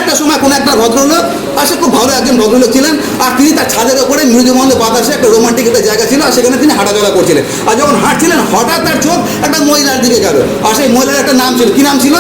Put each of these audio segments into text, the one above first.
একটা সময় কোনো একটা ভদ্রলোক, আর সে খুব ভালো একজন ভদ্রলোক ছিলেন, আর তিনি তার ছাদের ওপরে মৃদুমন্দ বাতাসে একটা রোমান্টিক একটা জায়গা ছিল, আর সেখানে তিনি হাঁটাচলা করছিলেন। আর যখন হাঁটছিলেন হঠাৎ তার চোখ একটা মহিলার দিকে গেল, আর সেই মহিলার একটা নাম ছিল, কি নাম ছিল?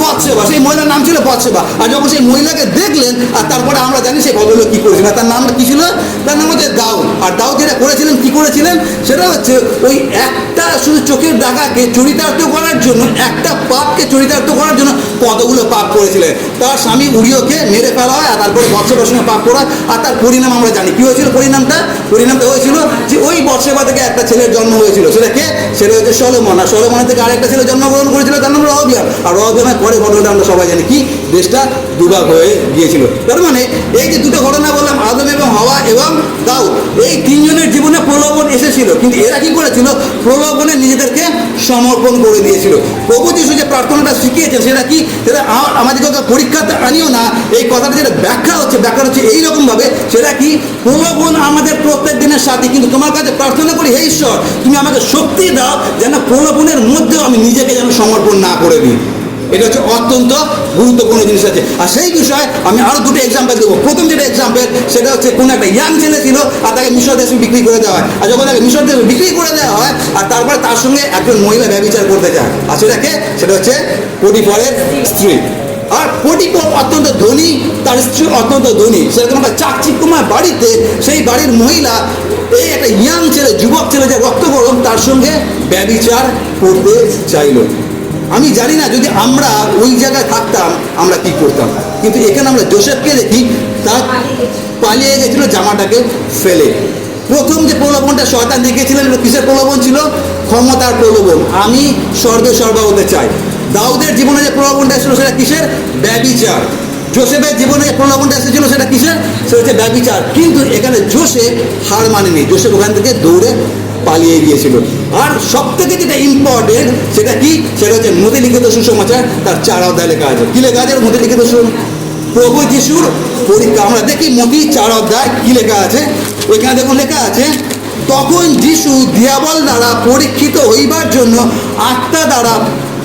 বৎসেবা। সেই মহিলার নাম ছিল বৎসেবা। আর যখন সেই মহিলাকে দেখলেন, আর তারপরে আমরা জানি সেই ভদ্রলোক কি করেছিলেন, তার নামটা কি ছিল? তার নাম হচ্ছে দাউদ। আর দাউদ যেটা করেছিলেন, কি করেছিলেন, সেটা হচ্ছে ওই একটা শুধু চোখের দাগাকে চরিতার্থ করার জন্য, একটা পাপকে চরিতার্থ করার জন্য কতগুলো পাপ করেছিলেন। তার স্বামী উরিয়কে মেরে ফেলা হয়, আর তারপরে বৎসেবার সঙ্গে পাপ করা, আর তার পরিণাম আমরা জানি কি হয়েছিল। পরিণামটা হয়েছিল যে ওই বৎসেবা থেকে একটা ছেলের জন্ম হয়েছিল। সেটা কে? সেটা হচ্ছে সলোমন। আর সলোমনের থেকে আরেকটা ছেলে জন্মগ্রহণ করেছিল, তার নাম রহবিয়াম। আর রহবিয়ামের পরে ঘটনাটা আমরা সবাই জানি কি, দেশটা দুভাগ হয়ে গিয়েছিল। তার মানে এই যে দুটো ঘটনা বললাম, আদম এবং হাওয়া এবং দাউদ, এই তিনজনের জীবনে প্রলোভন এসেছিল, কিন্তু এরা কি করেছিল? প্রলোভনে নিজেদেরকে সমর্পণ করে দিয়েছিল। প্রভু যিশু যে প্রার্থনাটা শিখিয়েছেন সেটা কি? সেটা আমাদেরকে পরীক্ষাতে আনিও না, এই কথাটা যেটা ব্যাখ্যা হচ্ছে এইরকম ভাবে, সেটা কি? প্রলোভন আমাদের প্রত্যেক দিনের সাথে, কিন্তু তোমার কাছে প্রার্থনা করি, হে ঈশ্বর তুমি আমাকে শক্তি দাও যেন প্রলোভনের মধ্যেও আমি নিজেকে যেন সমর্পণ না করে দিই। এটা হচ্ছে অত্যন্ত গুরুত্বপূর্ণ জিনিস আছে। আর সেই বিষয়ে আমি আরো দুটো এক্সাম্পল দেবো। প্রথম যেটা এক্সাম্পল, সেটা হচ্ছে কোনো একটা ইয়াং ছেলে ছিল, আর তাকে মিশর দেশে বিক্রি করে দেওয়া হয়। আর যখন তাকে মিশর দেশে বিক্রি করে দেওয়া হয়, আর তারপরে তার সঙ্গে একজন মহিলা ব্যভিচার করতে যায়, আর সেটা হচ্ছে পটিফারের স্ত্রী। আর পটিফার অত্যন্ত ধনী, তার স্ত্রী অত্যন্ত ধনী। সেরকম একটা চাকচিক্যময় বাড়িতে সেই বাড়ির মহিলা এই একটা ইয়াং ছেলে, যুবক ছেলে যে রক্ত গরম, তার সঙ্গে ব্যভিচার করতে চাইল। আমি জানি না যদি আমরা ওই জায়গায় থাকতাম আমরা কি করতাম, কিন্তু এখানে আমরা যোসেফকে দেখি, তার পালিয়ে গেছিল জামাটাকে ফেলে। প্রথম যে প্রলোভনটা শয়তান দেখিয়েছিলেন, কিসের প্রলোভন ছিল? ক্ষমতার প্রলোভন। আমি স্বর্গে সর্বা হতে চাই। দাউদের জীবনে যে প্রলোভনটা এসেছিল সেটা কিসের? ব্যভিচার। যোসেফের জীবনে যে প্রলোভনটা এসেছিল সেটা কিসের? সেটা হচ্ছে ব্যভিচার। কিন্তু এখানে যোসেফ হার মানেনি, যোসেফ ওখান থেকে দৌড়ে পালিয়ে গিয়েছিল। আর সব থেকে যেটা ইম্পর্টেন্ট সেটা কি? সেটা হচ্ছে মতে লিখিত সুসমাচার, তার 4 অধ্যায় লেখা আছে। কি লেখা আছে মতে লিখিত? প্রভু যিশুর পরীক্ষা। আমরা দেখি মতি 4 অধ্যায় কি লেখা আছে। ওইখানে দেখুন লেখা আছে, তখন যিশু দিয়াবল দ্বারা পরীক্ষিত হইবার জন্য আত্মা দ্বারা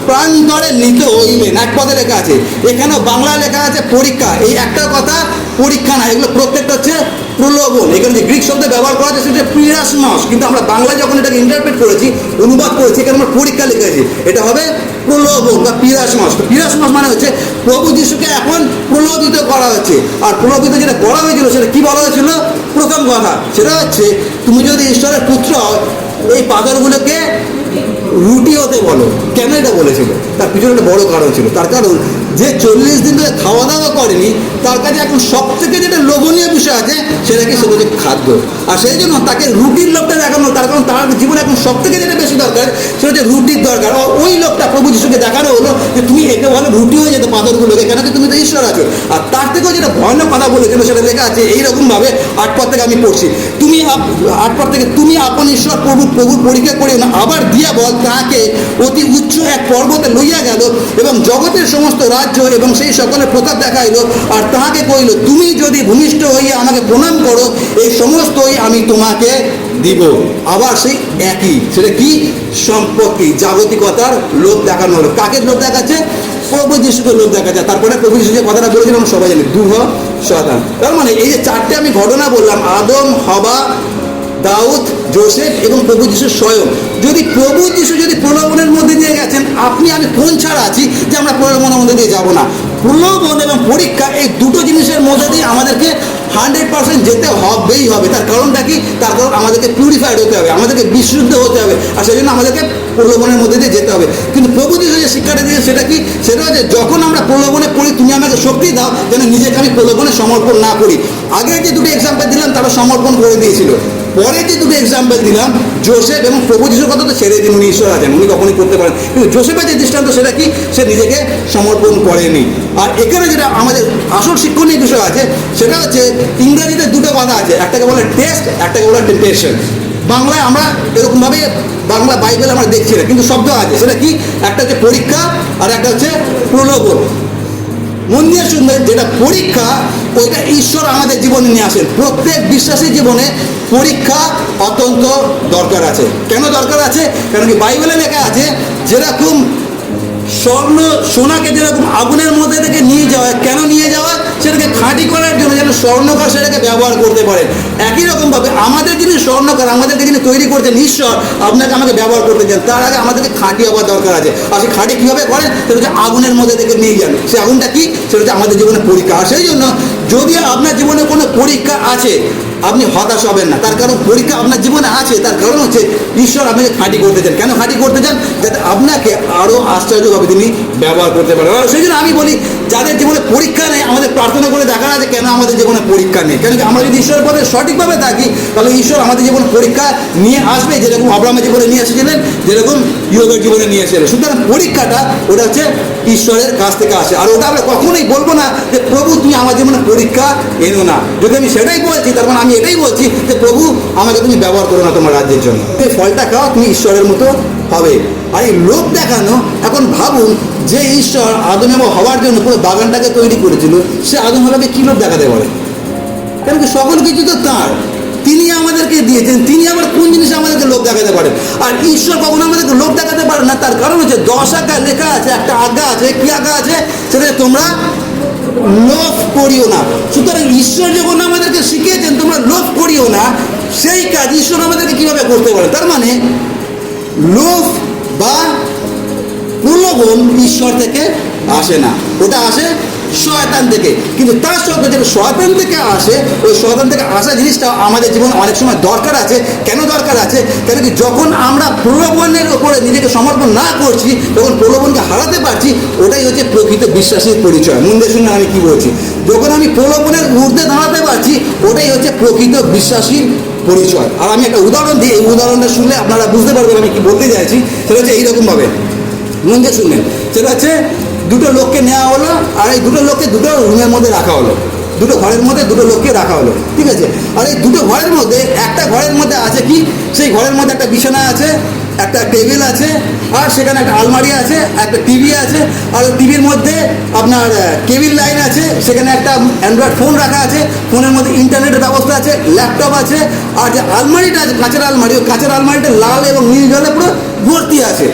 প্রান্তরে নিতে হইলেন। এক পদে লেখা আছে, এখানে বাংলায় লেখা আছে পরীক্ষা। এই একটা কথা, পরীক্ষা না, এগুলো প্রত্যেকটা হচ্ছে প্রলোভন। এখানে যে গ্রিক শব্দ ব্যবহার করা আছে সেটা পিরাসমস, কিন্তু আমরা বাংলায় যখন এটাকে ইন্টারপ্রেট করেছি, অনুবাদ করেছি, এখানে আমরা পরীক্ষা লিখেছি, এটা হবে প্রলোভন বা পিরাসমস। পিরাসমস মানে হচ্ছে প্রভু যিশুকে এখন প্রলোভিত করা হচ্ছে। আর প্রলোভিত যেটা করা হয়েছিল সেটা কি বলা হয়েছিল? প্রথম কথা সেটা হচ্ছে, তুমি যদি ঈশ্বরের পুত্র হও, এই পাথরগুলোকে রুটি হতে বলো। কেন এটা বলেছিল? তার পিছনে একটা বড় কারণ ছিল। তার কারণ যে 40 দিন ধরে খাওয়া দাওয়া করেনি, তার কাছে এখন সব থেকে যেটা লোভনীয় বিষয় আছে সেটা কি? সেটা হচ্ছে খাদ্য। আর সেই জন্য তাকে রুটির লোকটা দেখানো, তার কারণ তার জীবনে এখন সব থেকে যেটা বেশি দরকার সেটা হচ্ছে রুটির দরকার। ওই লোকটা প্রভু যিশুকে দেখানো হলো যে তুমি একে বলো রুটি হয়ে যেতে পাথরগুলোকে, কেন কি? তুমি তো ঈশ্বর আছো। আর তার থেকেও যেটা ভয়ানক কথা বলেছিল সেটা লেখা আছে এইরকমভাবে, 8 পদ থেকে আমি পড়ছি। 8 পদ থেকে, তুমি আপন ঈশ্বর প্রভুর পরীক্ষা করিও না। আবার দিয়াবল তাহাকে অতি উচ্চ এক পর্বতে লইয়া গেল এবং জগতের সমস্ত রাজ্য এবং সেই সকলের প্রতাপ দেখাইল, আর তাহাকে কহিল, তুমি যদি ভূমিষ্ঠ হইয়া আমাকে প্রণাম করো, এই সমস্তই আমি তোমাকে দিব। আবার সেই একই, সেটা কি? সম্পত্তি, জাগতিকতার লোভ দেখানো হলো। কাকে লোভ দেখাচ্ছে? প্রভু যিশুকে লোভ দেখাচ্ছে। তারপরে প্রভু যিশু যে কথাটা বলেছিলাম সবাই জানি, দুহ শয়তান। তার মানে এই যে 4টে আমি ঘটনা বললাম, আদম, হাওয়া, দাউদ, যোসেফ এবং প্রভু যিশু স্বয়ং। যদি প্রভু যিশু যদি প্রলোভনের মধ্যে দিয়ে গেছেন, আপনি আমি কোন ছাড়া আছি যে আমরা প্রলোভনের মধ্যে দিয়ে যাব না? প্রলোভন এবং পরীক্ষা, এই দুটো জিনিসের মধ্যে দিয়ে আমাদেরকে 100% যেতে হবেই হবে। তার কারণটা কি? তার কারণ আমাদেরকে পিউরিফাইড হতে হবে, আমাদেরকে বিশুদ্ধ হতে হবে, আর সেই জন্য আমাদেরকে প্রলোভনের মধ্যে দিয়ে যেতে হবে। কিন্তু প্রভু যিশু যে শিক্ষাটা দিয়েছে সেটা কি? সেটা হচ্ছে যখন আমরা প্রলোভনে পড়ি, তুমি আমাকে শক্তি দাও যেন নিজেকে আমি প্রলোভনে সমর্পণ না করি। আগে যে দুটো এক্সাম্পল দিলাম তারা সমর্পণ করে দিয়েছিল। পরে যে দুটো এক্সাম্পল দিলাম, যোসেফ এবং প্রভু যিশুর কথা তো ছেড়ে দিন, উনি ঈশ্বর আছেন, উনি কখনই করতে পারেন। কিন্তু যোসেফের যে দৃষ্টান্ত সেটা কি? সে নিজেকে সমর্পণ করেনি। আর এখানে যেটা আমাদের আসল শিক্ষণীয় বিষয় আছে সেটা হচ্ছে, ইংরেজিতে দুটো কথা আছে, একটাকে বলে টেস্ট, একটাকে বলে টেম্পটেশন। বাংলায় আমরা এরকমভাবে বাংলা বাইবেল আমরা দেখছি না, কিন্তু শব্দ আছে। সেটা কি? একটা হচ্ছে পরীক্ষা আর একটা হচ্ছে প্রলোভন। মন দিয়ে শুনবেন, যেটা পরীক্ষা ওইটা ঈশ্বর আমাদের জীবনে নিয়ে আসেন। প্রত্যেক বিশ্বাসীর জীবনে পরীক্ষা অত্যন্ত দরকার আছে। কেন দরকার আছে? কারণ কি বাইবেলে লেখা আছে, যেরকম সোনাকে যেরকম আগুনের মধ্যে থেকে নিয়ে যাওয়া, কেন নিয়ে যাওয়া? স্বর্ণকার সেটাকে ব্যবহার করতে পারেন। একই রকমভাবে আমাদের যিনি স্বর্ণকার, আমাদেরকে যিনি তৈরি করছেন ঈশ্বর, আপনাকে আমাকে ব্যবহার করতে চান, তার আগে আমাদেরকে খাঁটি হওয়ার দরকার আছে। আর সেই খাঁটি কীভাবে করেন? সেটা হচ্ছে আগুনের মধ্যে থেকে নিয়ে যান। সেই আগুনটা কি? সেটা হচ্ছে আমাদের জীবনে পরীক্ষা। আর সেই জন্য যদি আপনার জীবনে কোনো পরীক্ষা আছে, আপনি হতাশ হবেন না। তার কারণ পরীক্ষা আপনার জীবনে আছে, তার কারণ হচ্ছে ঈশ্বর আপনাকে খাঁটি করতে চান। কেন খাঁটি করতে চান? যাতে আপনাকে আরও আশ্চর্যভাবে তিনি ব্যবহার করতে পারেন। আর সেই জন্য আমি বলি, যাদের জীবনে পরীক্ষা নেই, আমাদের প্রার্থনা করে দেখা আছে কেন আমাদের জীবনে পরীক্ষা নেই। কেন কি আমরা যদি ঈশ্বরের পথে সঠিকভাবে থাকি, তাহলে ঈশ্বর আমাদের জীবনে পরীক্ষা নিয়ে আসবে, যেরকম আব্রাহামের জীবনে নিয়ে এসেছিলেন, যেরকম ইয়োবের জীবনে নিয়ে এসেছিলেন। সুতরাং পরীক্ষাটা ওটা হচ্ছে ঈশ্বরের কাছ থেকে আসে। আর ওটা আমরা কখনোই বলবো না যে প্রভু তুমি আমার জীবনে পরীক্ষা এনো না। যদি আমি সেটাই বলছি, তার মানে আমি এটাই বলছি যে প্রভু আমাকে তুমি ব্যবহার করো না তোমার রাজ্যের জন্য। এই ফলটা খাও, তুমি ঈশ্বরের মতো হবে। আর এই লোক দেখানো, এখন ভাবুন যে ঈশ্বর আদম এবং হওয়ার জন্য পুরো বাগানটাকে তৈরি করেছিল, সে আদম হওয়াকে কী লোক দেখাতে পারে? কেন কি সকল কিছু তো তাঁর, তিনি আমাদেরকে দিয়েছেন, তিনি আবার কোন জিনিসে আমাদেরকে লোক দেখাতে পারেন? আর ঈশ্বর কখনো আমাদেরকে লোক দেখাতে পারেন না। তার কারণ হচ্ছে 10 আজ্ঞায় লেখা আছে, একটা আজ্ঞা আছে। কি আজ্ঞা আছে? সেটা তোমরা লোভ করিও না। সুতরাং ঈশ্বর যখন আমাদেরকে শিখিয়েছেন তোমরা লোভ করিও না, সেই কাজ ঈশ্বর আমাদেরকে কিভাবে করতে পারে? তার মানে লোভ বা প্রলোভন ঈশ্বর থেকে আসে না, ওটা আসে শয়তান থেকে। কিন্তু তার সত্ত্বেও যেটা শয়তান থেকে আসে, ওই শয়তান থেকে আসা জিনিসটা আমাদের জীবনে অনেক সময় দরকার আছে। কেন দরকার আছে? কেন কি যখন আমরা প্রলোভনের ওপরে নিজেকে সমর্পণ না করছি, যখন প্রলোভনকে হারাতে পারছি, ওটাই হচ্ছে প্রকৃত বিশ্বাসীর পরিচয়। মন দিয়ে শুনে আমি কি বলছি। যখন আমি প্রলোভনের ঊর্ধ্বে দাঁড়াতে পারছি, ওটাই হচ্ছে প্রকৃত বিশ্বাসীর পরিচয়। আর আমি একটা উদাহরণ দিই, এই উদাহরণটা শুনলে আপনারা বুঝতে পারবেন আমি কি বলতে চাইছি। সেটা হচ্ছে এইরকমভাবে, মন দিয়ে শুনলেন। সেটা হচ্ছে দুটো লোককে নেওয়া হলো, আর এই দুটো লোককে দুটো রুমের মধ্যে রাখা হলো, দুটো ঘরের মধ্যে দুটো লোককে রাখা হলো, ঠিক আছে? আর এই দুটো ঘরের মধ্যে একটা ঘরের মধ্যে আছে কি? সেই ঘরের মধ্যে একটা বিছানা আছে, একটা টেবিল আছে, আর সেখানে একটা আলমারি আছে, একটা টিভি আছে, আর টিভির মধ্যে আপনার কেবিল লাইন আছে, সেখানে একটা অ্যান্ড্রয়েড ফোন রাখা আছে, ফোনের মধ্যে ইন্টারনেটের ব্যবস্থা আছে, ল্যাপটপ আছে। আর যে আলমারিটা আছে, কাঁচের আলমারি, ওই কাঁচের আলমারিটা লাল এবং নীল জলে পুরো ভর্তি আছে,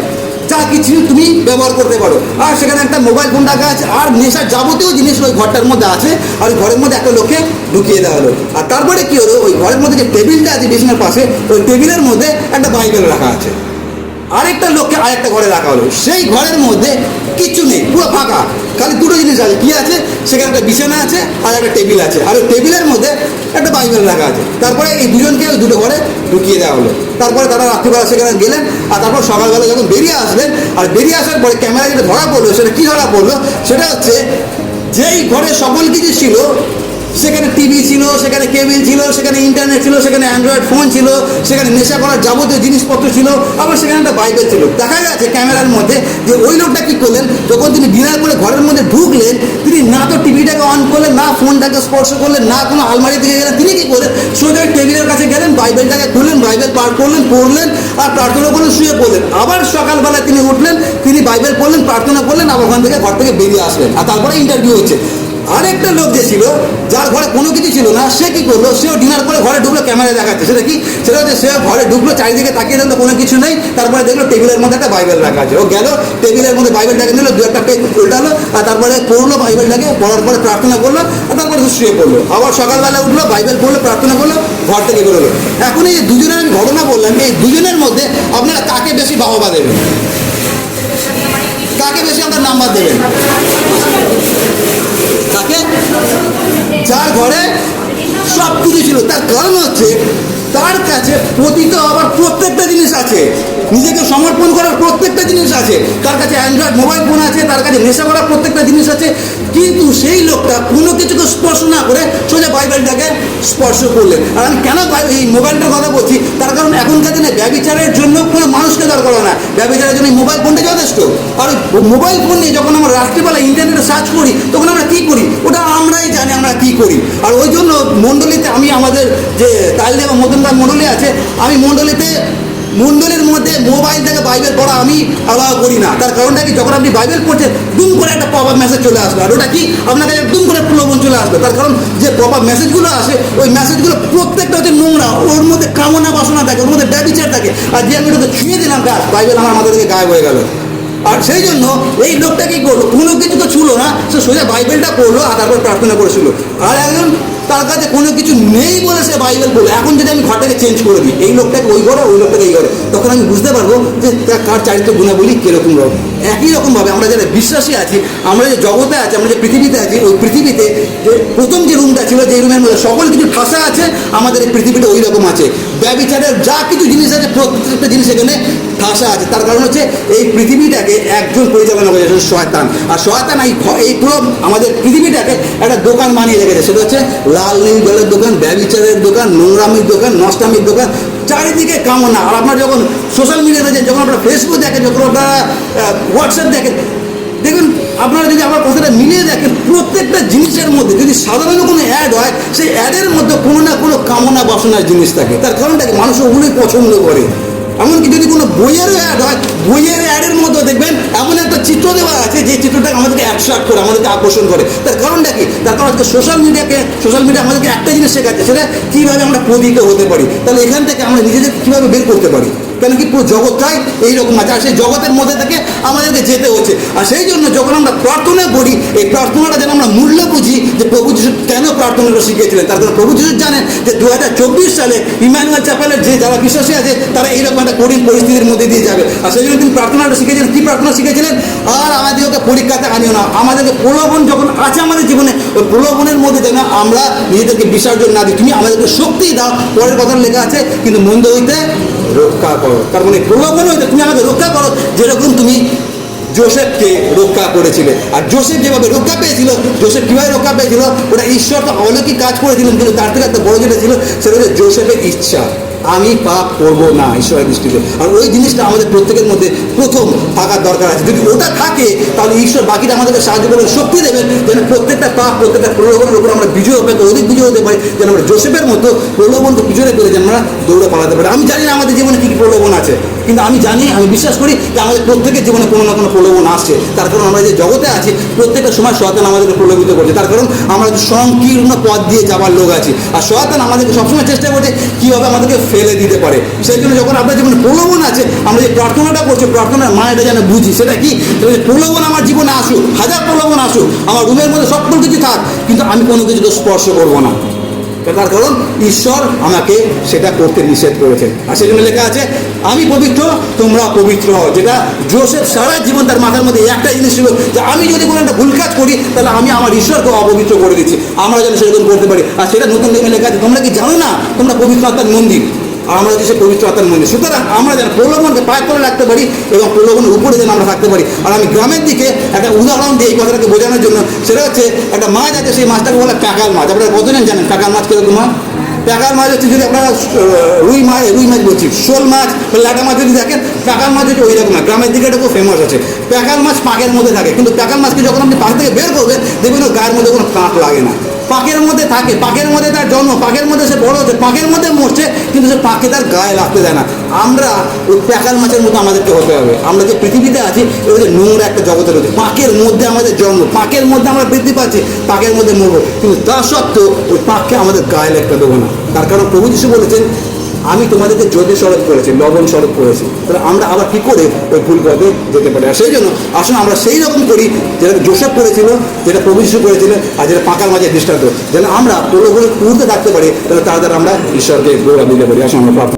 যা কিছু তুমি ব্যবহার করতে পারো। আর সেখানে একটা মোবাইল ফোন রাখা আছে, আর নেশার যাবতীয় জিনিস ওই ঘরটার মধ্যে আছে। আর ওই ঘরের মধ্যে একটা লোককে ঢুকিয়ে দেওয়া হলো। আর তারপরে কি হলো, ওই ঘরের মধ্যে যে টেবিলটা আছে বিছানার পাশে, ওই টেবিলের মধ্যে একটা বাইবেল রাখা আছে। আরেকটা লোককে আরেকটা ঘরে রাখা হলো, সেই ঘরের মধ্যে কিচ্ছু নেই, পুরো ফাঁকা, খালি দুটো জিনিস আছে। কি আছে? সেখানে একটা বিছানা আছে আর একটা টেবিল আছে, আর ওই টেবিলের মধ্যে একটা বাইবেল রাখা আছে। তারপরে এই দুজনকে ওই দুটো ঘরে ঢুকিয়ে দেওয়া হলো। তারপরে তারা রাত্রিবেলা সেখানে গেলেন, আর তারপর সকালবেলা যখন বেরিয়ে আসলেন, আর বেরিয়ে আসার পরে ক্যামেরা যেটা ধরা পড়লো, সেটা কী ধরা পড়লো? সেটা হচ্ছে যেই ঘরে সকল কিছু ছিল, সেখানে টিভি ছিল, সেখানে কেবিল ছিল, সেখানে ইন্টারনেট ছিল, সেখানে অ্যান্ড্রয়েড ফোন ছিল, সেখানে নেশা করার যাবতীয় জিনিসপত্র ছিল, আবার সেখানে একটা বাইবেল ছিল। দেখা গেছে ক্যামেরার মধ্যে যে ওই লোকটা কী করলেন, যখন তিনি ডিনার করে ঘরের মধ্যে ঢুকলেন, তিনি না তো টিভিটাকে অন করলেন, না ফোনটাকে স্পর্শ করলেন, না কোনো আলমারি থেকে গেলেন। তিনি কী করলেন? সোজা টেবিলের কাছে গেলেন, বাইবেলটাকে খুললেন, বাইবেল পাঠ করলেন, পড়লেন, আর প্রার্থনা করলেন, শুয়ে পড়লেন। আবার সকালবেলা তিনি উঠলেন, তিনি বাইবেল পড়লেন, প্রার্থনা করলেন, আবার ওখান থেকে ঘর থেকে বেরিয়ে আসলেন। আর তারপরে ইন্টারভিউ হচ্ছে। আরেকটা লোক যে ছিল, যার ঘরে কোনো কিছু ছিল না, সে কি করলো? সেও ডিনার করে ঘরে ঢুকলো, ক্যামেরায় দেখাচ্ছে। সেটা কি? সেটা হচ্ছে সে ঘরে ঢুকলো, চারিদিকে তাকিয়ে দেখলো কোনো কিছু নেই, তারপরে দেখলো টেবিলের মধ্যে একটা বাইবেল রাখা আছে। ও গেল, টেবিলের মধ্যে বাইবেলটাকে নিল, দু একটা পেজ উল্টালো, আর তারপরে পড়লো বাইবেলটাকে, পড়ার পরে প্রার্থনা করলো, আর তারপরে শুয়ে পড়লো। আবার সকালবেলা উঠলো, বাইবেল পড়লো, প্রার্থনা করলো, ঘর থেকে বেরোলো। এখন এই দুজনের আমি ঘটনা বললাম, এই দুজনের মধ্যে আপনারা কাকে বেশি বাহবা দেবেন? কাকে বেশি আপনার নাম্বার দেবেন? তাকে যার ঘরে সব কিছু ছিল। তার কারণ হচ্ছে তার কাছে পতিত আবার প্রত্যেকটা জিনিস আছে, নিজেকে সমর্পণ করার প্রত্যেকটা জিনিস আছে, তার কাছে অ্যান্ড্রয়েড মোবাইল ফোন আছে, তার কাছে নেশা করার প্রত্যেকটা জিনিস আছে। কিন্তু সেই লোকটা কোনো কিছুকে স্পর্শ না করে সোজা বাইবেলটাকে স্পর্শ করলেন। আর আমি কেন এই মোবাইলটার কথা বলছি, তার কারণ এখনকার দিনে ব্যভিচারের জন্য কোনো মানুষকে দরকার হয় না, ব্যভিচারের জন্য এই মোবাইল ফোনটা যথেষ্ট। আর ওই মোবাইল ফোন নিয়ে যখন আমরা রাত্রিবেলা ইন্টারনেটে সার্চ করি, তখন আমরা কী করি ওটা আমরাই জানি আমরা কী করি। আর ওই জন্য মণ্ডলীতে, আমি আমাদের যে তাইলদেব মদনদার মণ্ডলী আছে, আমি মণ্ডলীর মধ্যে মোবাইল থেকে বাইবেল পড়া আমি অ্যালাউ করি না। তার কারণটা কি, যখন আপনি বাইবেল পড়ছেন দুম করে একটা পপ আপ মেসেজ চলে আসবে, আর ওটা কি আপনার কাছে দুম করে প্রলোভন চলে আসবে। তার কারণ যে পপ আপ মেসেজগুলো আসে, ওই মেসেজগুলো প্রত্যেকটা হচ্ছে নোংরা, ওর মধ্যে কামনা বাসনা থাকে, ওর মধ্যে ব্যভিচার থাকে। আর যে আমি ওটাকে ছুঁয়ে দিলাম, ব্যাস বাইবেল আমার মাথা থেকে গায়েব হয়ে গেল। আর সেই জন্য এই লোকটা কি করলো, কোনো কিছু তো ছিল না, সে সোজা বাইবেলটা পড়লো আর তারপর প্রার্থনা করেছিল। আর একজন তার কাছে কোনো কিছু নেই বলে সে বাইবেল পড়লো। এখন যদি আমি ঘরটাকে চেঞ্জ করে দিই, এই লোকটাকে ওই ঘরে, ওই লোকটাকে এই ঘরে, তখন আমি বুঝতে পারবো যে তার চারিত্র গুণাবলী কীরকম রকম। একই রকমভাবে আমরা যারা বিশ্বাসী আছি, আমরা যে জগতে আছি, আমরা যে পৃথিবীতে আছি, ওই পৃথিবীতে যে প্রথম যে রুমটা ছিল, যে রুমের মধ্যে সকল কিছু ঠাসা আছে, আমাদের এই পৃথিবীটা ওই রকম আছে। ব্যভিচারের যা কিছু জিনিস আছে, প্রত্যেকটা জিনিস এখানে ঠাসা আছে। তার কারণ হচ্ছে এই পৃথিবীটাকে একজন পরিচালনা করে, শয়তান। আর শয়তান এই পুরো আমাদের পৃথিবীটাকে একটা দোকান বানিয়ে রেখেছে। সেটা হচ্ছে লাল নীল জলের দোকান, ব্যভিচারের দোকান, নোংরামির দোকান, নষ্টামির দোকান, চারিদিকে কামনা। আর আপনার যখন সোশ্যাল মিডিয়াতে যান, যখন আপনারা ফেসবুক দেখেন, যখন আপনারা হোয়াটসঅ্যাপ দেখেন, দেখুন আপনারা যদি আমার কথাটা মিলিয়ে দেখেন, প্রত্যেকটা জিনিসের মধ্যে যদি সাধারণ কোনো অ্যাড হয়, সেই অ্যাডের মধ্যে কোনো না কোনো কামনা বাসনার জিনিস থাকে। তার কারণটা কি, মানুষ ওগুলোই পছন্দ করে। এমনকি যদি কোনো বইয়ের অ্যাড হয়, বইয়ের অ্যাডের মধ্যে দেখবেন এমন একটা চিত্র দেওয়া আছে, যে চিত্রটাকে আমাদেরকে অ্যাট্রাক্ট করে, আমাদেরকে আকর্ষণ করে। তার কারণটা কি, তার কারণ আজকে সোশ্যাল মিডিয়া আমাদেরকে একটা জিনিস শেখাচ্ছে, সেটা কীভাবে আমরা পতিত হতে পারি। তাহলে এখান থেকে আমরা নিজেদের কীভাবে বের করতে পারি, কেন কি পুরো জগৎটাই এইরকম আছে। আর সেই জগতের মধ্যে থেকে আমাদেরকে যেতে হচ্ছে। আর সেই জন্য যখন আমরা প্রার্থনা করি, এই প্রার্থনাটা যেন আমরা মূল্য বুঝি, যে প্রভু যিশু কেন প্রার্থনাটা শিখিয়েছিলেন। তার কারণ প্রভু যিশু জানেন যে 2024 সালে ইমানুয়েল চ্যাপেলের যে যারা বিশ্বাসী আছে, তারা এইরকম একটা কঠিন পরিস্থিতির মধ্যে দিয়ে যাবে। আর সেই জন্য তিনি প্রার্থনাটা শিখেছিলেন। কি প্রার্থনা শিখেছিলেন, আর আমাদেরকে পরীক্ষাতে আনিও না। আমাদেরকে প্রলোভন যখন আছে আমাদের জীবনে, ওই প্রলোভনের মধ্যে যেন আমরা নিজেদেরকে বিসর্জন না দিই। তুমি আমাদেরকে শক্তি দাও, পরের কথা লেখা আছে, কিন্তু মন্দ হইতে রক্ষা করো। তার মানে প্রলোভন হইতে তুমি আমাকে রক্ষা করো, যেরকম তুমি জোসেফকে রক্ষা করেছিলে। আর জোসেফ যেভাবে রক্ষা পেয়েছিল, জোসেফ কীভাবে রক্ষা পেয়েছিল, ওটা ঈশ্বর তো অলৌকিক কাজ করেছিলেন, কিন্তু তার থেকে একটা বড় যেটা ছিল, সেটা হচ্ছে জোসেফের ইচ্ছা, আমি পাপ করবো না ঈশ্বরের দৃষ্টিতে। আর ওই জিনিসটা আমাদের প্রত্যেকের মধ্যে প্রথম থাকার দরকার আছে। যদি ওটা থাকে, তাহলে ঈশ্বর বাকিটা আমাদেরকে সাহায্য করবেন, শক্তি দেবেন, যেন প্রত্যেকটা পাপ, প্রত্যেকটা প্রলোভনের উপর আমরা বিজয় অপেক্ষা অধিক বিজয় হতে পারি, যেন আমরা জোসেফের মতো প্রলোভনকে পিছনে করে যেন আমরা দৌড়ে পালাতে পারি। আমি জানি না আমাদের জীবনে কী কী প্রলোভন আছে, কিন্তু আমি জানি, আমি বিশ্বাস করি যে আমাদের প্রত্যেকের জীবনে কোনো না কোনো প্রলোভন আসছে। তার কারণ আমরা যে জগতে আছি, প্রত্যেকটা সময় শয়তান আমাদেরকে প্রলোভিত করছে। তার কারণ আমরা সংকীর্ণ পথ দিয়ে যাবার লোক আছি, আর শয়তান আমাদেরকে সবসময় চেষ্টা করছে কীভাবে আমাদেরকে ফেলে দিতে পারে। সেই জন্য যখন আপনার জীবনে প্রলোভন আছে, আমরা যে প্রার্থনাটা করছি, প্রার্থনার মায়েরা যেন বুঝি, সেটা কি, প্রলোভন আমার জীবনে আসুক, হাজার প্রলোভন আসুক, আমার রুমের মধ্যে সকল কিছু থাক, কিন্তু আমি কোনো কিছুকে স্পর্শ করবো না। তার কারণ ঈশ্বর আমাকে সেটা করতে নিষেধ করেছেন। আর সেজন্য লেখা আছে, আমি পবিত্র, তোমরা পবিত্র হও। যেটা জোসেফ সারা জীবন তার মাথার মধ্যে একটা জিনিস ছিল, যে আমি যদি কোনো একটা ভুল কাজ করি, তাহলে আমি আমার ঈশ্বরকে অপবিত্র করে দিচ্ছি। আমরা যেন সেরকম করতে পারি। আর সেটা নতুন নিয়মে লেখা আছে, তোমরা কি জানো না তোমরা পবিত্র আত্মার মন্দির, আর আমরা হচ্ছে পবিত্র আত্মার মন্দির। সুতরাং আমরা যেন প্রলোভনকে পায়ে করে রাখতে পারি, এবং প্রলোভনের উপরে যেন আমরা থাকতে পারি। আর আমি গ্রামের দিকে একটা উদাহরণ দিই এই কথাটাকে বোঝানোর জন্য। সেটা হচ্ছে, একটা মাছ আছে, সেই মাছটাকে বলে প্যাকাল মাছ। আপনারা কতজন জানেন প্যাকাল মাছ কীরকম হয়? প্যাকাল মাছ হচ্ছে, যদি আপনারা রুই মাছ বলছি, শোল মাছ, ল্যাটা মাছ যদি দেখেন, প্যাকাল মাছ হচ্ছে ওই রকম না। গ্রামের দিকে এটা খুব ফেমাস আছে। প্যাকাল মাছ পাঁকের মধ্যে থাকে, কিন্তু প্যাকাল মাছকে যখন আপনি পাক থেকে বের করবেন, দেখবেন ওর গায়ের মধ্যে কোনো কাঁট লাগে না। পাকের মধ্যে থাকে, পাকের মধ্যে তার জন্ম, পাকের মধ্যে সে বড় হচ্ছে, পাকের মধ্যে মরছে, কিন্তু সে পাকে তার গায়ে লাগতে দেয় না। আমরা ওই প্যাকাল মাছের মতো আমাদেরকে হতে হবে। আমরা যে পৃথিবীতে আছি, এটা যে নোংরা একটা জগতে রয়েছে, পাকের মধ্যে আমাদের জন্ম, পাকের মধ্যে আমরা বৃদ্ধি পাচ্ছি, পাকের মধ্যে মরবো, কিন্তু তা সত্ত্বেও ওই পাককে আমাদের গায়ে লাগতে দেবো না। তার কারণ প্রভু যিশু বলেছেন, আমি তোমাদেরকে জ্যোতি স্বরূপ করেছি, লবণ স্বরূপ করেছি। তাহলে আমরা আবার কী করে ওই ভুল পথে যেতে পারি? আর সেই জন্য আসুন আমরা সেই রকম করি, যেটা জোসেফ করেছিল, যেটা প্রভু যিশু করেছিলেন, আর যেটা পাকার মাঝে দৃষ্টান্ত, যেন আমরা প্রলোভনের মুহূর্তে থাকতে পারি, তাহলে তার দ্বারা আমরা ঈশ্বরকে গৌরব দিতে পারি। আসুন আমরা প্রার্থনা